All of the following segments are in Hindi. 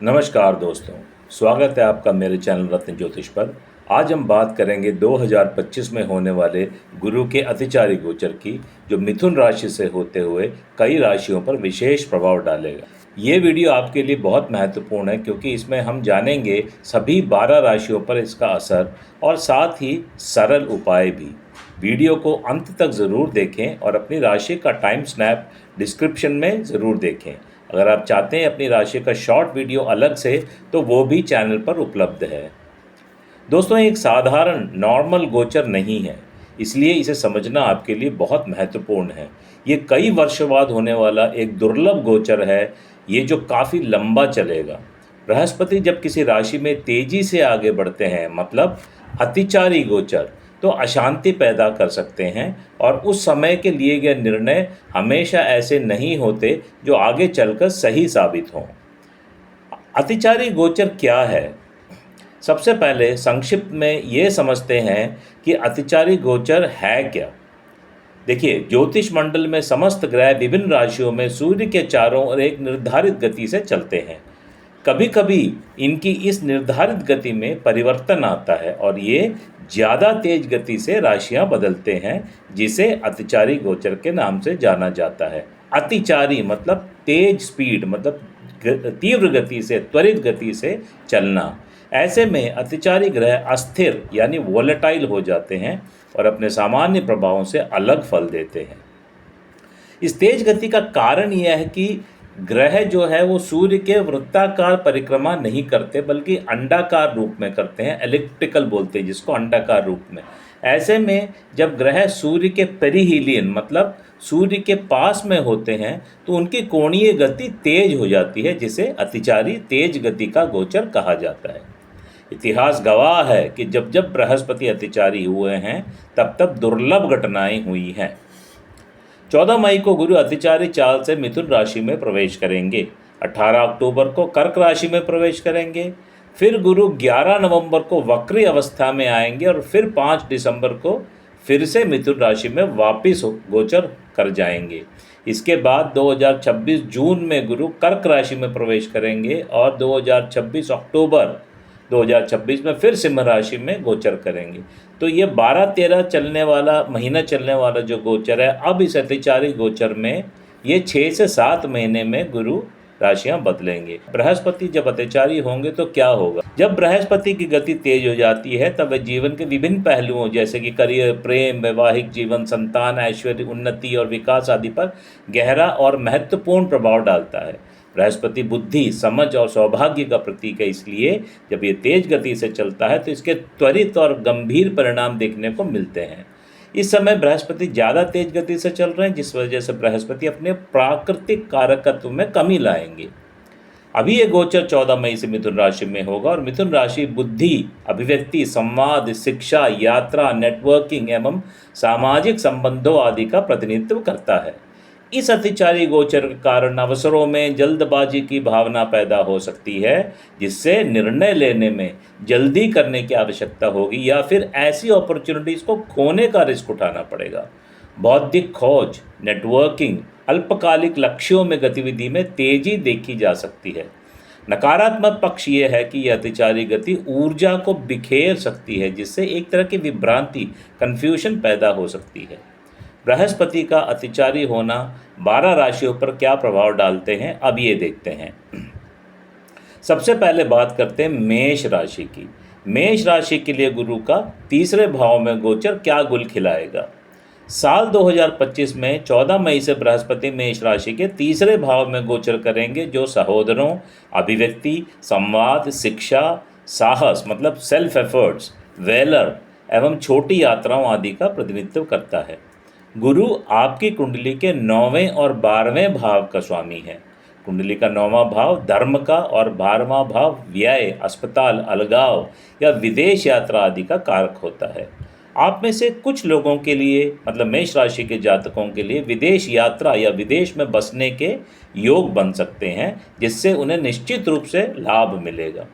नमस्कार दोस्तों, स्वागत है आपका मेरे चैनल रत्न ज्योतिष पर। आज हम बात करेंगे 2025 में होने वाले गुरु के अतिचारी गोचर की, जो मिथुन राशि से होते हुए कई राशियों पर विशेष प्रभाव डालेगा। ये वीडियो आपके लिए बहुत महत्वपूर्ण है क्योंकि इसमें हम जानेंगे सभी 12 राशियों पर इसका असर और साथ ही सरल उपाय भी। वीडियो को अंत तक ज़रूर देखें और अपनी राशि का टाइम स्नैप डिस्क्रिप्शन में ज़रूर देखें। अगर आप चाहते हैं अपनी राशि का शॉर्ट वीडियो अलग से, तो वो भी चैनल पर उपलब्ध है। दोस्तों, एक साधारण नॉर्मल गोचर नहीं है, इसलिए इसे समझना आपके लिए बहुत महत्वपूर्ण है। ये कई वर्षों बाद होने वाला एक दुर्लभ गोचर है, ये जो काफ़ी लंबा चलेगा। बृहस्पति जब किसी राशि में तेजी से आगे बढ़ते हैं, मतलब अतिचारी गोचर, तो अशांति पैदा कर सकते हैं और उस समय के लिए गए निर्णय हमेशा ऐसे नहीं होते जो आगे चलकर सही साबित हों। अतिचारी गोचर क्या है? सबसे पहले संक्षिप्त में ये समझते हैं कि अतिचारी गोचर है क्या। देखिए, ज्योतिष मंडल में समस्त ग्रह विभिन्न राशियों में सूर्य के चारों ओर एक निर्धारित गति से चलते हैं। कभी कभी इनकी इस निर्धारित गति में परिवर्तन आता है और ये ज़्यादा तेज गति से राशियां बदलते हैं, जिसे अतिचारी गोचर के नाम से जाना जाता है। अतिचारी मतलब तेज स्पीड, मतलब तीव्र गति से, त्वरित गति से चलना। ऐसे में अतिचारी ग्रह अस्थिर यानी वोलेटाइल हो जाते हैं और अपने सामान्य प्रभावों से अलग फल देते हैं। इस तेज गति का कारण यह है कि ग्रह जो है वो सूर्य के वृत्ताकार परिक्रमा नहीं करते, बल्कि अंडाकार रूप में करते हैं। एलिप्टिकल बोलते हैं जिसको, अंडाकार रूप में। ऐसे में जब ग्रह सूर्य के पेरिहीलियन मतलब सूर्य के पास में होते हैं तो उनकी कोणीय गति तेज हो जाती है, जिसे अतिचारी तेज गति का गोचर कहा जाता है। इतिहास गवाह है कि जब जब बृहस्पति अतिचारी हुए हैं तब तब दुर्लभ घटनाएं हुई हैं। 14 मई को गुरु अतिचारी चाल से मिथुन राशि में प्रवेश करेंगे। 18 अक्टूबर को कर्क राशि में प्रवेश करेंगे। फिर गुरु 11 नवंबर को वक्री अवस्था में आएंगे और फिर 5 दिसंबर को फिर से मिथुन राशि में वापस गोचर कर जाएंगे। इसके बाद 2026 जून में गुरु कर्क राशि में प्रवेश करेंगे और 2026 अक्टूबर 2026 में फिर सिंह राशि में गोचर करेंगे। तो ये 12-13 चलने वाला महीना चलने वाला जो गोचर है, अब इस अतिचारी गोचर में ये 6 से 7 महीने में गुरु राशियां बदलेंगे। बृहस्पति जब अतिचारी होंगे तो क्या होगा? जब बृहस्पति की गति तेज हो जाती है तब वह जीवन के विभिन्न पहलुओं जैसे कि करियर, प्रेम, वैवाहिक जीवन, संतान, ऐश्वर्य, उन्नति और विकास आदि पर गहरा और महत्वपूर्ण प्रभाव डालता है। बृहस्पति बुद्धि, समझ और सौभाग्य का प्रतीक है, इसलिए जब ये तेज गति से चलता है तो इसके त्वरित और गंभीर परिणाम देखने को मिलते हैं। इस समय बृहस्पति ज़्यादा तेज गति से चल रहे हैं, जिस वजह से बृहस्पति अपने प्राकृतिक कारकत्व में कमी लाएंगे। अभी ये गोचर 14 मई से मिथुन राशि में होगा और मिथुन राशि बुद्धि, अभिव्यक्ति, संवाद, शिक्षा, यात्रा, नेटवर्किंग एवं सामाजिक संबंधों आदि का प्रतिनिधित्व करता है। इस अतिचारी गोचर के कारण अवसरों में जल्दबाजी की भावना पैदा हो सकती है, जिससे निर्णय लेने में जल्दी करने की आवश्यकता होगी या फिर ऐसी अपॉर्चुनिटीज़ को खोने का रिस्क उठाना पड़ेगा। बौद्धिक खोज, नेटवर्किंग, अल्पकालिक लक्ष्यों में गतिविधि में तेजी देखी जा सकती है। नकारात्मक पक्ष ये है कि यह अतिचारी गति ऊर्जा को बिखेर सकती है, जिससे एक तरह की विभ्रांति, कन्फ्यूजन पैदा हो सकती है। बृहस्पति का अतिचारी होना 12 राशियों पर क्या प्रभाव डालते हैं, अब ये देखते हैं। सबसे पहले बात करते हैं मेष राशि की। मेष राशि के लिए गुरु का तीसरे भाव में गोचर क्या गुल खिलाएगा? साल 2025 में 14 मई से बृहस्पति मेष राशि के तीसरे भाव में गोचर करेंगे, जो सहोदरों, अभिव्यक्ति, संवाद, शिक्षा, साहस मतलब सेल्फ एफर्ट्स, वेलर एवं छोटी यात्राओं आदि का प्रतिनिधित्व करता है। गुरु आपकी कुंडली के 9वें और 12वें भाव का स्वामी है। कुंडली का 9वां भाव धर्म का और 12वां भाव व्यय, अस्पताल, अलगाव या विदेश यात्रा आदि का कारक होता है। आप में से कुछ लोगों के लिए, मतलब मेष राशि के जातकों के लिए, विदेश यात्रा या विदेश में बसने के योग बन सकते हैं, जिससे उन्हें निश्चित रूप से लाभ मिलेगा।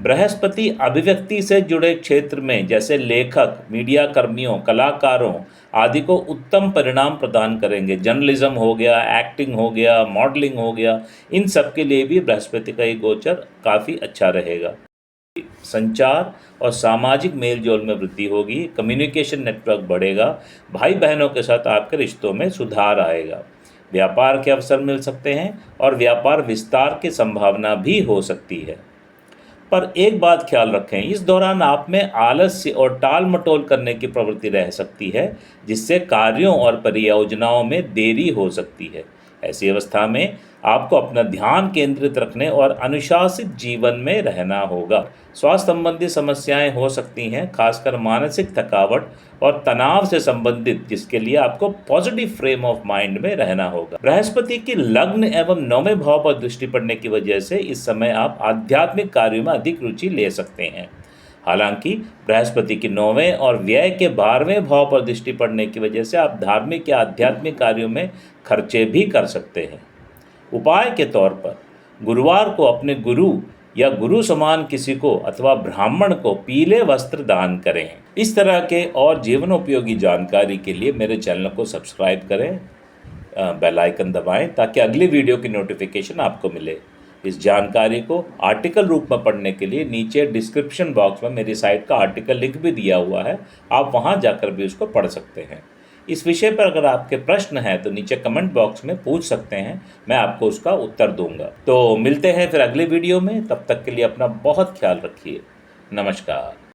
बृहस्पति अभिव्यक्ति से जुड़े क्षेत्र में जैसे लेखक, मीडिया कर्मियों, कलाकारों आदि को उत्तम परिणाम प्रदान करेंगे। जर्नलिज्म हो गया, एक्टिंग हो गया, मॉडलिंग हो गया, इन सब के लिए भी बृहस्पति का ये गोचर काफ़ी अच्छा रहेगा। संचार और सामाजिक मेल जोल में वृद्धि होगी, कम्युनिकेशन नेटवर्क बढ़ेगा, भाई बहनों के साथ आपके रिश्तों में सुधार आएगा, व्यापार के अवसर मिल सकते हैं और व्यापार विस्तार की संभावना भी हो सकती है। पर एक बात ख्याल रखें, इस दौरान आप में आलस्य और टाल मटोल करने की प्रवृत्ति रह सकती है, जिससे कार्यों और परियोजनाओं में देरी हो सकती है। ऐसी अवस्था में आपको अपना ध्यान केंद्रित रखने और अनुशासित जीवन में रहना होगा। स्वास्थ्य संबंधी समस्याएं हो सकती हैं, खासकर मानसिक थकावट और तनाव से संबंधित, जिसके लिए आपको पॉजिटिव फ्रेम ऑफ माइंड में रहना होगा। बृहस्पति की लग्न एवं 9वें भाव पर दृष्टि पड़ने की वजह से इस समय आप आध्यात्मिक कार्यों में अधिक रुचि ले सकते हैं। हालांकि बृहस्पति की 9वें और व्यय के 12वें भाव पर दृष्टि पड़ने की वजह से आप धार्मिक या आध्यात्मिक कार्यों में खर्चे भी कर सकते हैं। उपाय के तौर पर गुरुवार को अपने गुरु या गुरु समान किसी को अथवा ब्राह्मण को पीले वस्त्र दान करें। इस तरह के और जीवनोपयोगी जानकारी के लिए मेरे चैनल को सब्सक्राइब करें, बेल आइकन दबाएं ताकि अगली वीडियो की नोटिफिकेशन आपको मिले। इस जानकारी को आर्टिकल रूप में पढ़ने के लिए नीचे डिस्क्रिप्शन बॉक्स में मेरी साइट का आर्टिकल लिंक भी दिया हुआ है, आप वहां जाकर भी उसको पढ़ सकते हैं। इस विषय पर अगर आपके प्रश्न हैं तो नीचे कमेंट बॉक्स में पूछ सकते हैं, मैं आपको उसका उत्तर दूंगा। तो मिलते हैं फिर अगले वीडियो में, तब तक के लिए अपना बहुत ख्याल रखिए। नमस्कार।